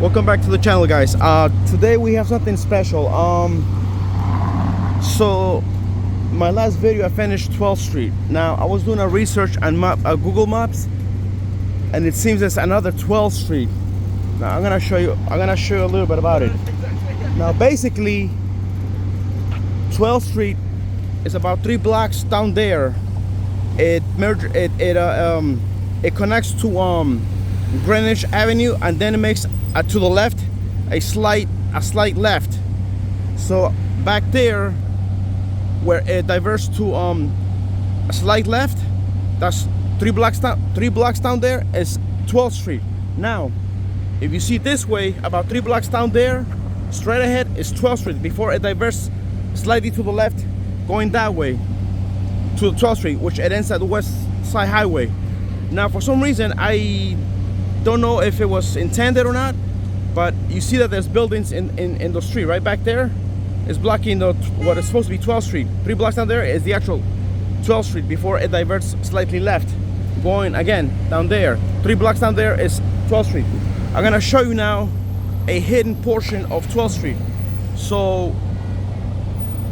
Welcome back to the channel, guys. Today we have something special. So my last video I finished 12th Street. Now I was doing a research on Google Maps, and it seems there's another 12th Street. Now I'm gonna show you a little bit about it. Now basically 12th Street is about 3 blocks down there. It connects to Greenwich Avenue, and then it makes to the left a slight left. So back there where it diverts to a slight left, that's 3 blocks down there is 12th Street. Now if you see this way, about 3 blocks down there straight ahead is 12th Street before it diverts slightly to the left going that way to 12th Street, which it ends at the West Side Highway. Now for some reason, I don't know if it was intended or not, but you see that there's buildings in the street right back there. It's blocking what is supposed to be 12th Street. 3 blocks down there is the actual 12th Street before it diverts slightly left going again down there. 3 blocks down there is 12th Street. I'm gonna show you now a hidden portion of 12th Street. So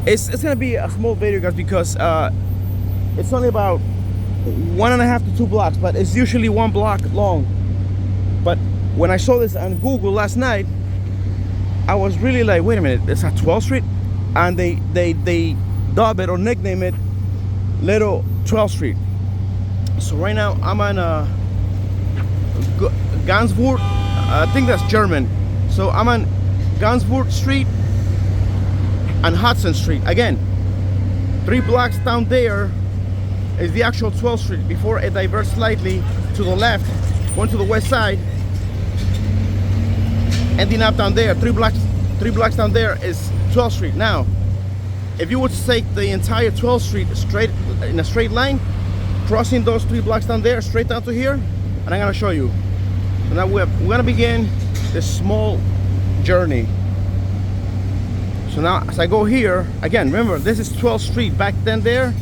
it's gonna be a small video, guys, because it's only about 1.5 to 2 blocks, but it's usually 1 block long. But when I saw this on Google last night, I was really like, wait a minute, it's at 12th Street? And they dub it or nickname it Little 12th Street. So right now I'm on Ganswood, I think that's German. So I'm on Ganswood Street and Hudson Street. Again, 3 blocks down there is the actual 12th Street before it diverts slightly to the left, going to the west side, ending up down there. 3 blocks down there is 12th Street. Now, if you would take the entire 12th Street straight in a straight line, crossing those 3 blocks down there, straight down to here, and I'm gonna show you. So now we're gonna begin this small journey. So now, as I go here, again, remember this is 12th Street back then there.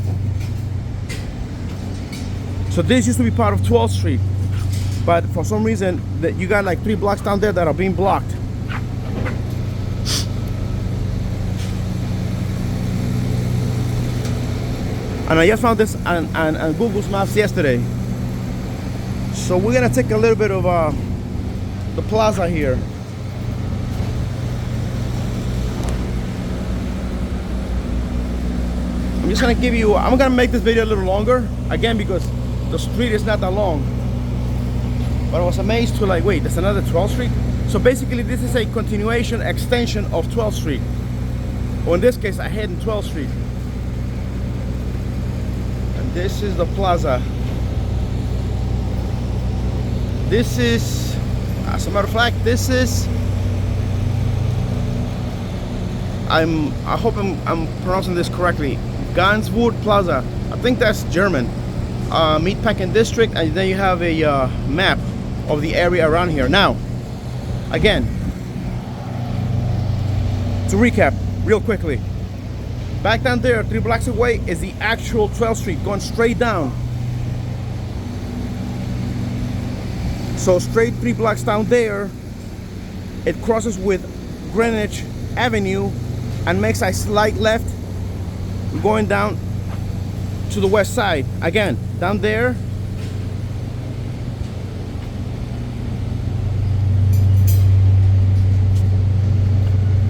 So this used to be part of 12th Street, but for some reason that you got like 3 blocks down there that are being blocked. And I just found this on Google's Maps yesterday. So we're gonna take a little bit of the plaza here. I'm just gonna I'm gonna make this video a little longer, again, because the street is not that long. But I was amazed to like, wait, there's another 12th Street? So basically this is a continuation, extension of 12th Street. Or in this case, a hidden 12th Street. And this is the plaza. This is, as a matter of fact, this is, I hope I'm pronouncing this correctly, Ganswood Plaza. I think that's German. Meatpacking district, and then you have a map of the area around here. Now, again, to recap real quickly, back down there 3 blocks away is the actual 12th Street going straight down. So straight 3 blocks down there, it crosses with Greenwich Avenue and makes a slight left going down to the west side. Again, down there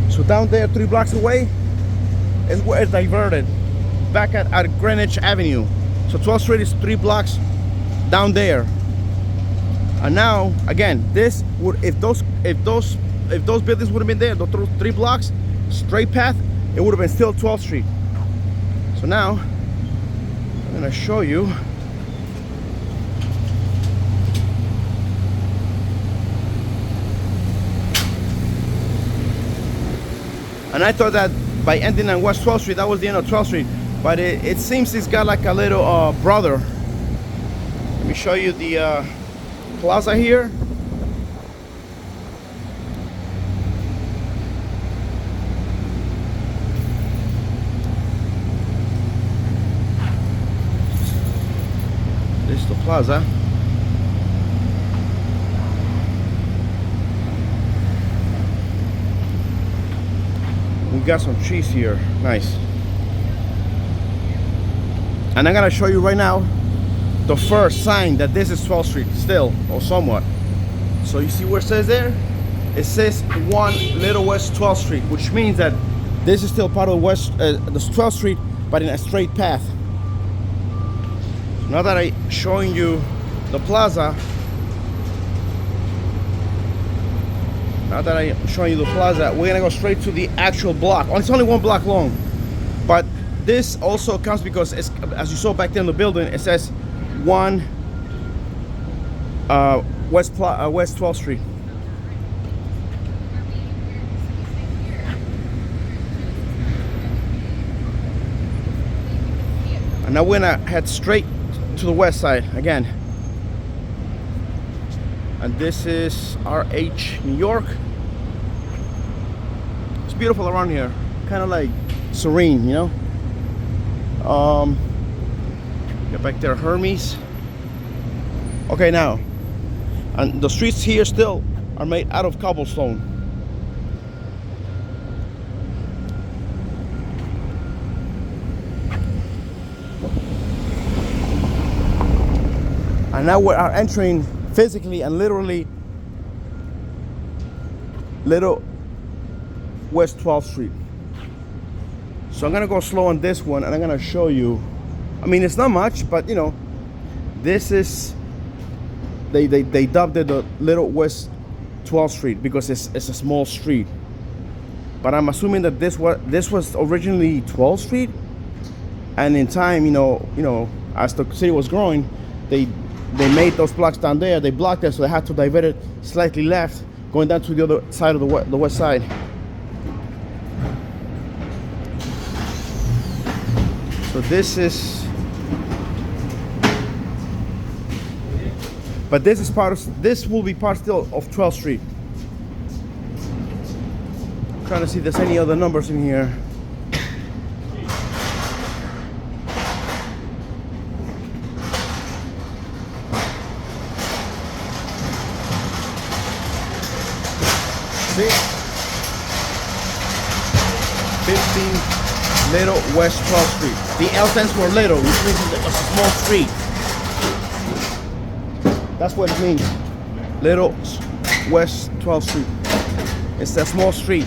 so down there 3 blocks away is where it's diverted back at Greenwich Avenue. So 12th Street is 3 blocks down there. And now again, this would, if those buildings would have been there, those 3 blocks straight path, it would have been still 12th Street. So now I'm gonna show you. And I thought that by ending on West 12th Street, that was the end of 12th Street. But it seems it's got like a little brother. Let me show you the plaza here. This is the plaza. got some trees here. Nice. And I'm gonna show you right now the first sign that this is 12th Street still, or somewhat. So you see where it says there? It says 1 Little West 12th Street, which means that this is still part of the 12th Street, but in a straight path. Now that I'm showing you the plaza, we're gonna go straight to the actual block. Oh, it's only 1 block long, but this also counts because, as you saw back there in the building, it says 1 West 12th Street. And now we're gonna head straight to the west side again. And this is RH New York. It's beautiful around here, kind of like serene, you know. Get back there, Hermes. Okay, now, and the streets here still are made out of cobblestone. And now we are entering physically and literally Little West 12th Street. So I'm gonna go slow on this one, and I'm gonna show you. I mean, it's not much, but you know, this is they dubbed it the Little West 12th Street because it's a small street. But I'm assuming that this was originally 12th Street, and in time, you know, as the city was growing, they made those blocks down there. They blocked it, so they had to divert it slightly left, going down to the other side of the west side. So this is, but this is this will be part still of 12th Street. I'm trying to see if there's any other numbers in here. See? 15 Little West 12th Street. The L stands for little, which means it's a small street. That's what it means. Little West 12th Street. It's a small street.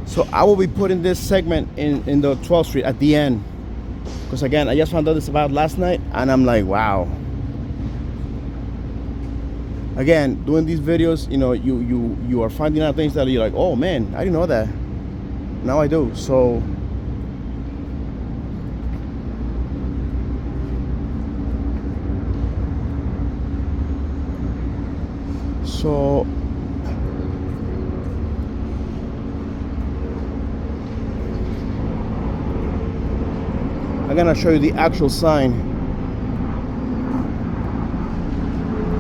So I will be putting this segment in the 12th Street at the end, because again, I just found out this about last night, and I'm like, wow. Again, doing these videos, you know, you are finding out things that you're like, oh man, I didn't know that. Now I do. So I'm gonna show you the actual sign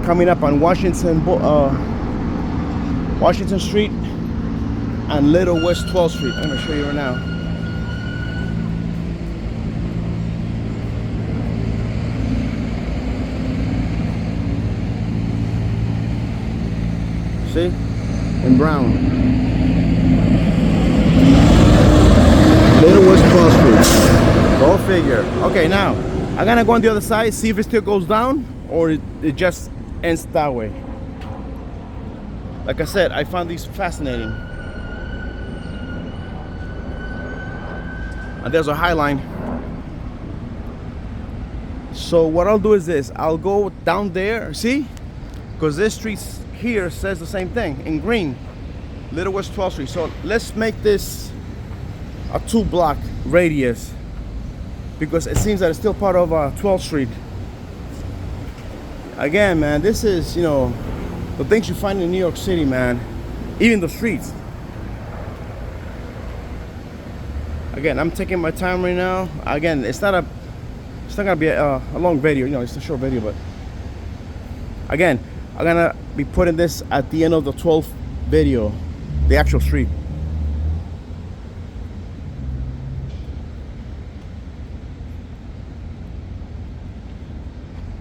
coming up on Washington Street and Little West 12th Street. I'm gonna show you right now. See? In brown. Little West 12th Street. Go figure. Okay, now I'm gonna go on the other side, see if it still goes down or it just ends that way. Like I said, I found these fascinating. And there's a High Line. So what I'll do is this, I'll go down there, see? Because this street here says the same thing in green, Little West 12th Street. So let's make this a 2-block radius, because it seems that it's still part of 12th Street. Again, man, this is, you know, The things you find in New York City, man. Even the streets. Again, I'm taking my time right now. Again, it's not gonna be a long video, you know, it's a short video, but again, I'm gonna be putting this at the end of the 12th video, the actual street.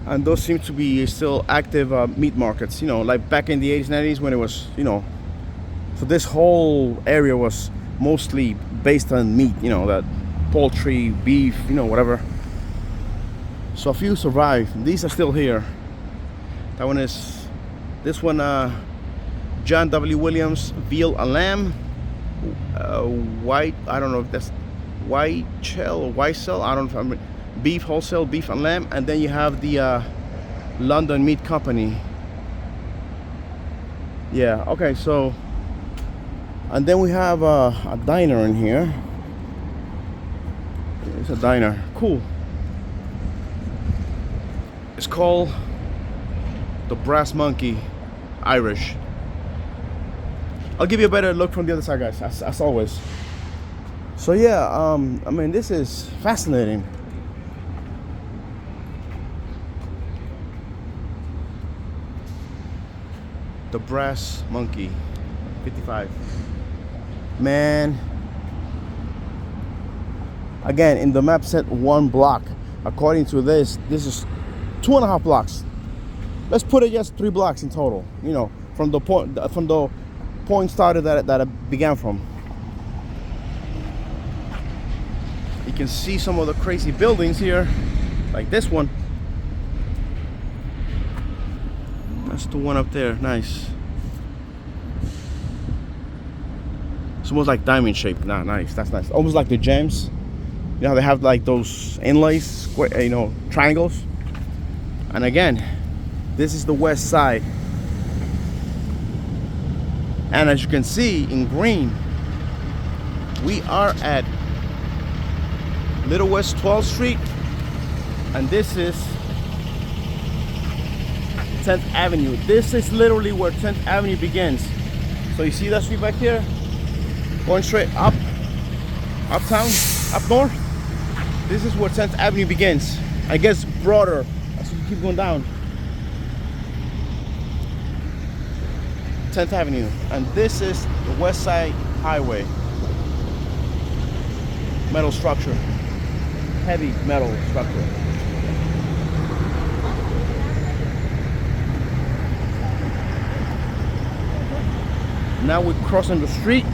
And those seem to be still active meat markets, you know, like back in the 80s, 90s when it was, you know, so this whole area was mostly based on meat, you know, that poultry, beef, you know, whatever. So a few survived. These are still here. That one is, this one, John W. Williams, veal and lamb. White, I don't know if that's white shell or white cell, I don't know if beef wholesale, beef and lamb. And then you have the London Meat Company. Yeah, okay, so, and then we have a diner in here. It's a diner, cool. It's called the Brass Monkey, Irish. I'll give you a better look from the other side, guys, as always. So yeah, I mean, this is fascinating. The Brass Monkey, 55. Man, again, in the map said 1 block. According to this is 2.5 blocks. Let's put it just 3 blocks in total, you know, from the point started that it began from. You can see some of the crazy buildings here, like this one. That's the one up there, nice. It's almost like diamond shape. Nah, nice, that's nice. Almost like the gems. You know how they have like those inlays, square, you know, triangles. And again, this is the west side. And as you can see in green, we are at Little West 12th Street, and this is 10th Avenue. This is literally where 10th Avenue begins. So you see that street back here? Going straight up, uptown, up north. This is where 10th Avenue begins. I guess broader as you keep going down. 10th Avenue, and this is the West Side Highway. Metal structure, heavy metal structure. Now we're crossing the street,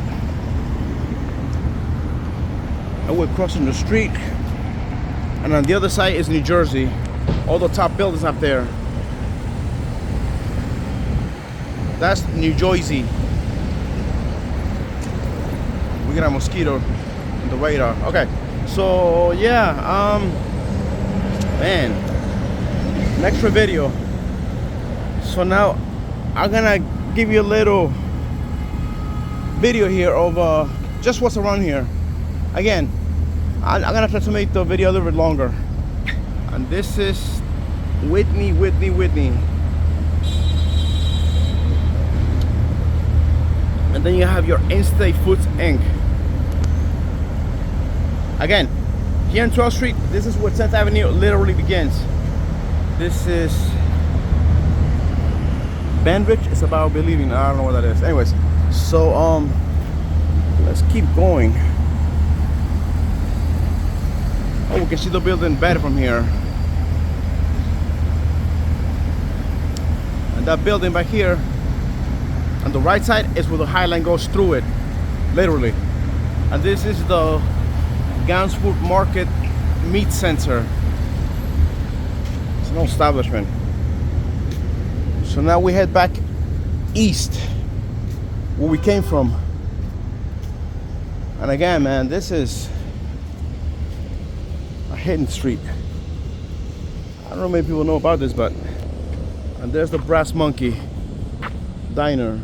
and we're crossing the street, and on the other side is New Jersey. All the top buildings up there. That's New Jersey. We got a mosquito on the radar. Okay, so yeah, man, an extra video. So now I'm gonna give you a little video here of just what's around here. Again, I'm gonna try to make the video a little bit longer. And this is Whitney. And then you have your In-State Foods Inc. Again, here on 12th Street, this is where 10th Avenue literally begins. This is Banbridge. It's about believing. I don't know what that is. Anyways, so let's keep going. Oh, we can see the building better from here. And that building back here on the right side is where the High Line goes through it, literally. And this is the Gansford Market Meat Center. It's an establishment. So now we head back east, where we came from. And again, man, this is a hidden street. I don't know if many people know about this, but and there's the Brass Monkey Diner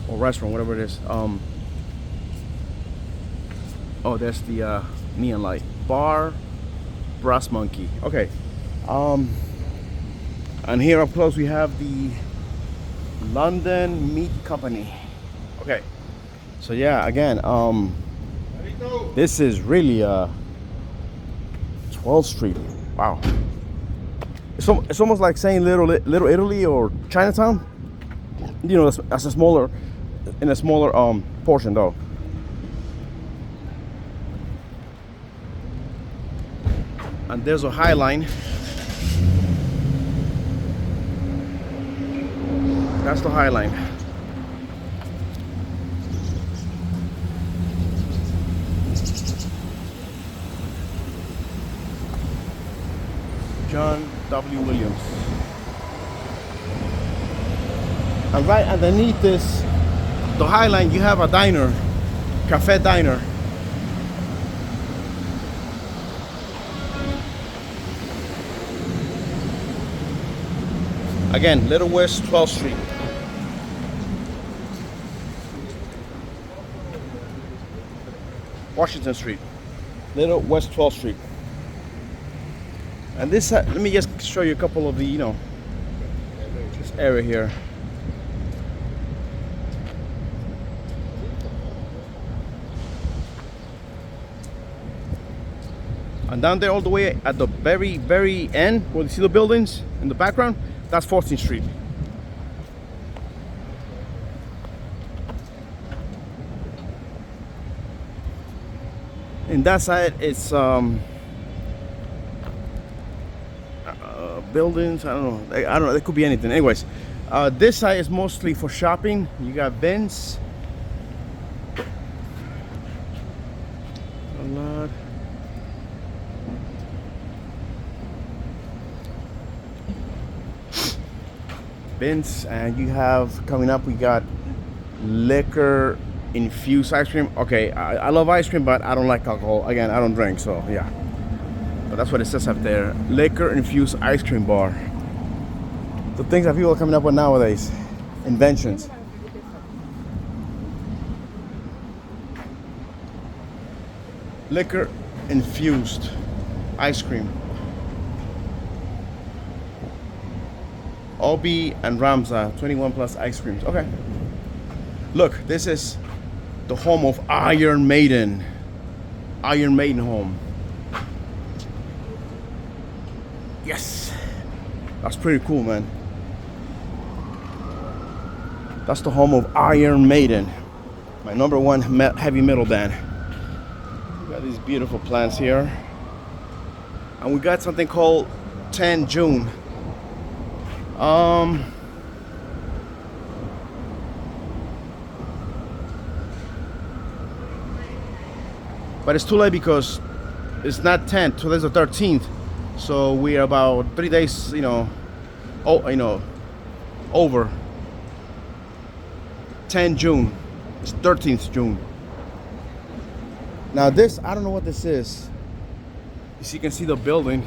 or restaurant, whatever it is. Oh, there's the neon light bar, Brass Monkey. Okay, And here up close we have the London Meat Company. Okay, so yeah, again, this is really 12th Street. Wow, it's almost like saying Little Italy or Chinatown. You know, as a smaller, in a smaller portion though. And there's a High Line. That's the High Line. John W. Williams. And right underneath this, the High Line, you have a diner, cafe diner. Again, Little West 12th Street. Washington Street. Little West 12th Street. And this, let me just show you a couple of the, you know, this area here. And down there all the way at the very, very end, where you see the buildings in the background, that's 14th Street. In that side, it's buildings. I don't know. It could be anything. Anyways, this side is mostly for shopping. You got bins. A lot. Bins, and you have coming up. We got liquor infused ice cream. Okay, I love ice cream, but I don't like alcohol. Again, I don't drink, so yeah. But that's what it says up there. Liquor infused ice cream bar. The things that people are coming up with nowadays. Inventions. Liquor infused ice cream. Obi and Ramza 21 plus ice creams. Okay. Look, this is the home of Iron Maiden. Iron Maiden home. Yes. That's pretty cool, man. That's the home of Iron Maiden. My number one heavy metal band. We got these beautiful plants here. And we got something called 10 June. But it's too late because it's not 10th, today's the 13th. So we are about 3 days, over. 10 June. It's 13th June. Now this, I don't know what this is. As you can see the building,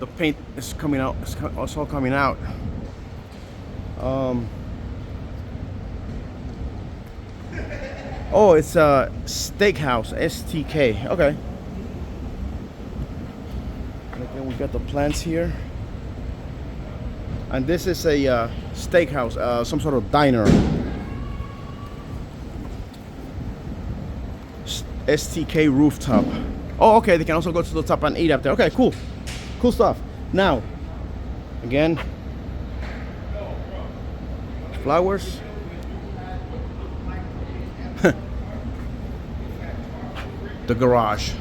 the paint is coming out. It's all coming out. Oh, it's a steakhouse, STK. Okay. And again, we got the plants here. And this is a steakhouse, some sort of diner. STK rooftop. Oh, okay, they can also go to the top and eat up there. Okay, cool. Cool stuff. Now, again, flowers. The garage.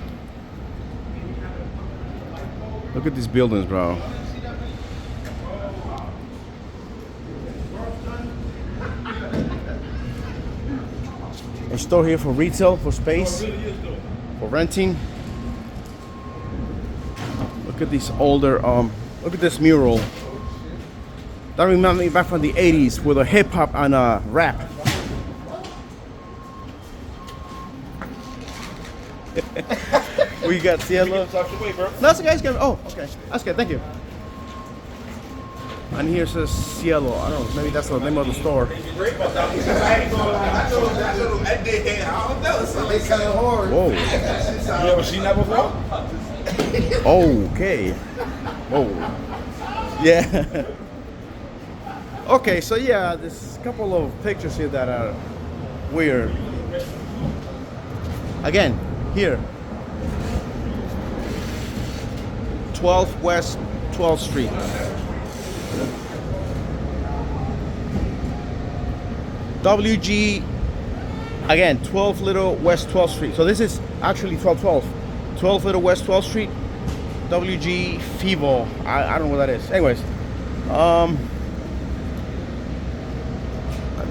Look at these buildings, bro. A store here for retail, for space, for renting. Look at these older, look at this mural. That reminds me back from the 80s with a hip hop and a rap. We got Cielo. No, that's okay. Oh, okay. That's good. Thank you. And here says Cielo. I don't know. Maybe that's the name of the store. Whoa. You ever seen that before? Okay. Whoa. Yeah. Okay, so yeah, there's a couple of pictures here that are weird. Again, here, 12 West 12th Street. WG, again, 12 Little West 12th Street. So this is actually 1212. 12 Little West 12th Street. WG Fivo. I don't know what that is. Anyways,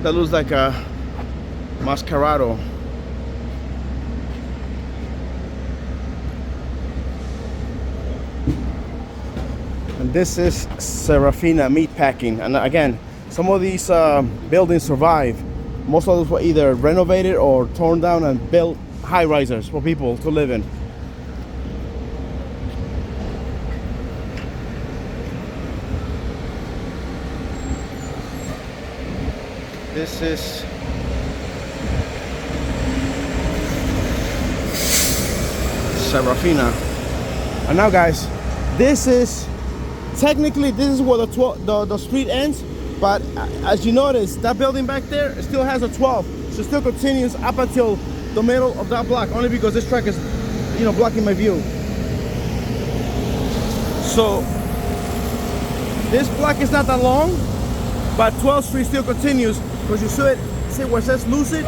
that looks like a Mascarado. And this is Serafina Meatpacking. And again, some of these buildings survive. Most of those were either renovated or torn down and built high-risers for people to live in. This is Serafina. And now guys, this is technically this is where the street ends, but as you notice, that building back there, it still has a 12, so it still continues up until the middle of that block, only because this truck is, you know, blocking my view. So this block is not that long, but 12th Street still continues, because you see where it says Lucid,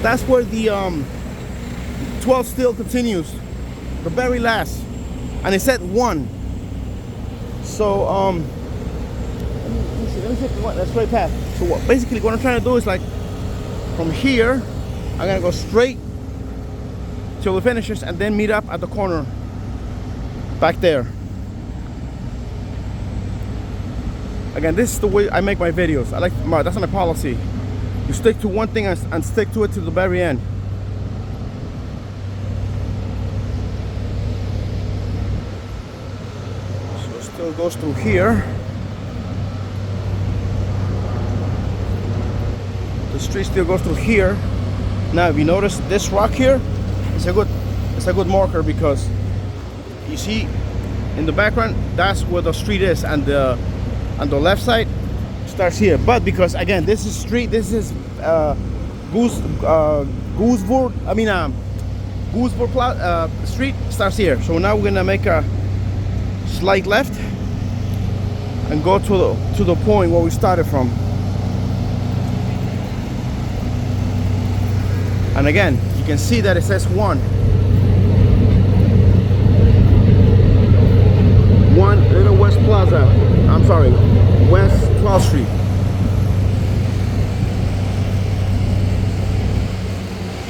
that's where the 12 still continues, the very last, and it said 1. So let me see that straight path. So basically what I'm trying to do is, like, from here I'm gonna go straight till it finishes and then meet up at the corner back there. Again, this is the way I make my videos. That's my policy. You stick to one thing and stick to it to the very end. So it still goes through here. The street still goes through here. Now, if you notice this rock here, it's a good marker, because you see in the background that's where the street is, and on the left side starts here. But because again, this is street, this is Goosewood Street starts here. So now we're gonna make a slight left and go to the point where we started from. And again, you can see that it says 1 Little West Plaza. I'm sorry, West 12th Street.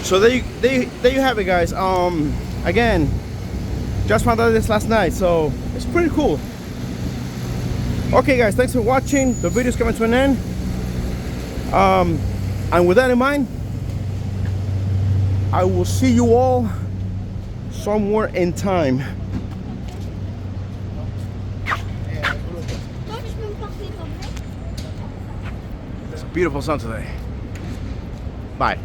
So there you have it, guys. Again, just found out this last night, so it's pretty cool. Okay guys, thanks for watching. The video's coming to an end. And with that in mind, I will see you all somewhere in time. It's a beautiful sun today. Bye.